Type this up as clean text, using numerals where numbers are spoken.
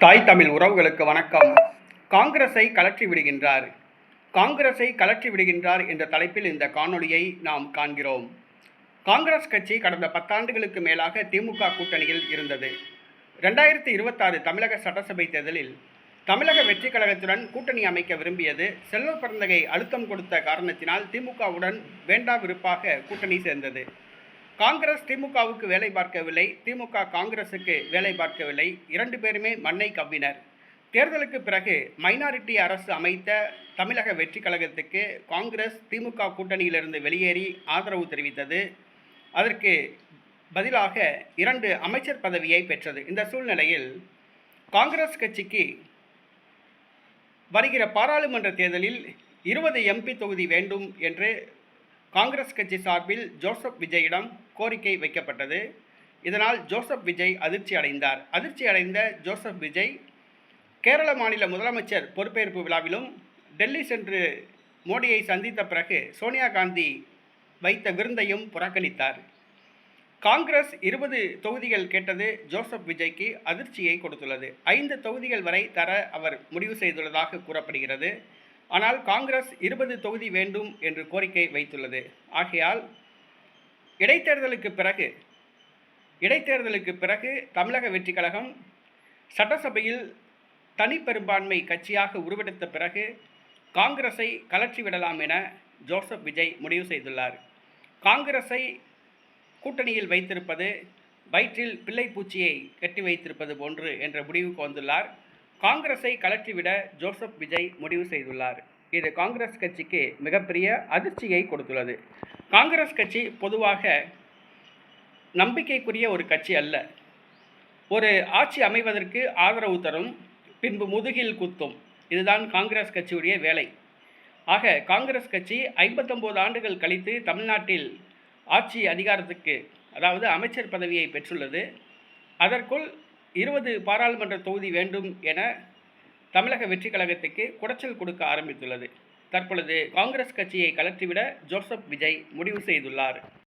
தாய் தமிழ் உறவுகளுக்கு வணக்கம். காங்கிரஸை கலற்றி விடுகின்றார் காங்கிரஸை கலற்றி விடுகின்றார் என்ற தலைப்பில் இந்த காணொளியை நாம் காண்கிறோம். காங்கிரஸ் கட்சி கடந்த 10 ஆண்டுகளுக்கு மேலாக திமுக கூட்டணியில் இருந்தது. 2026 தமிழக சட்டசபை தேர்தலில் தமிழக வெற்றி கழகத்துடன் கூட்டணி அமைக்க விரும்பியது. செல்வ பெருந்தகை அழுத்தம் கொடுத்த காரணத்தினால் திமுகவுடன் வேண்டா விருப்பாக கூட்டணி சேர்ந்தது. காங்கிரஸ் திமுகவுக்கு வேலை பார்க்கவில்லை, திமுக காங்கிரசுக்கு வேலை பார்க்கவில்லை. 2 பேருமே மண்ணை கவ்வினர். தேர்தலுக்கு பிறகு மைனாரிட்டி அரசு அமைத்த தமிழக வெற்றி கழகத்துக்கு காங்கிரஸ் திமுக கூட்டணியிலிருந்து வெளியேறி ஆதரவு தெரிவித்தது. அதற்கு பதிலாக 2 அமைச்சர் பதவியை பெற்றது. இந்த சூழ்நிலையில் காங்கிரஸ் கட்சிக்கு வருகிற பாராளுமன்ற தேர்தலில் 20 எம்பி தொகுதி வேண்டும் என்று காங்கிரஸ் கட்சி சார்பில் ஜோசப் விஜயிடம் கோரிக்கை வைக்கப்பட்டது. இதனால் ஜோசப் விஜய் அதிர்ச்சி அடைந்த ஜோசப் விஜய் கேரள மாநில முதலமைச்சர் பொறுப்பேற்பு விழாவிலும் டெல்லி சென்று மோடியை சந்தித்த பிறகு சோனியா காந்தி வைத்த விருந்தையும் புறக்கணித்தார். காங்கிரஸ் 20 தொகுதிகள் கேட்டது ஜோசப் விஜய்க்கு அதிர்ச்சியை கொடுத்துள்ளது. 5 தொகுதிகள் வரை தர அவர் முடிவு செய்துள்ளதாக கூறப்படுகிறது. ஆனால் காங்கிரஸ் 20 தொகுதி வேண்டும் என்று கோரிக்கை வைத்துள்ளது. ஆகையால் இடைத்தேர்தலுக்கு பிறகு தமிழக வெற்றி கழகம் சட்டசபையில் தனிப்பெரும்பான்மை கட்சியாக உருவெடுத்த பிறகு காங்கிரஸை கலற்றிவிடலாம் என ஜோசப் விஜய் முடிவு செய்துள்ளார். காங்கிரஸை கூட்டணியில் வைத்திருப்பது வயிற்றில் பிள்ளை பூச்சியை கட்டி வைத்திருப்பது போன்று என்ற முடிவுக்கு வந்துள்ளார். காங்கிரஸை கலற்றிவிட ஜோசப் விஜய் முடிவு செய்துள்ளார். இது காங்கிரஸ் கட்சிக்கு மிகப்பெரிய அதிர்ச்சியை கொடுத்துள்ளது. காங்கிரஸ் கட்சி பொதுவாக நம்பிக்கைக்குரிய ஒரு கட்சி அல்ல. ஒரு ஆட்சி அமைவதற்கு ஆதரவு தரும், பின்பு முதுகில் குத்தும். இதுதான் காங்கிரஸ் கட்சியுடைய வேலை. ஆக காங்கிரஸ் கட்சி 59 ஆண்டுகள் கழித்து தமிழ்நாட்டில் ஆட்சி அதிகாரத்துக்கு, அதாவது அமைச்சர் பதவியை பெற்றுள்ளது. அதற்குள் 20 பாராளுமன்ற தொகுதி வேண்டும் என தமிழக வெற்றி கழகத்துக்கு குடைச்சல் கொடுக்க ஆரம்பித்துள்ளது. தற்பொழுது காங்கிரஸ் கட்சியை கலற்றிவிட ஜோசப் விஜய் முடிவு செய்துள்ளார்.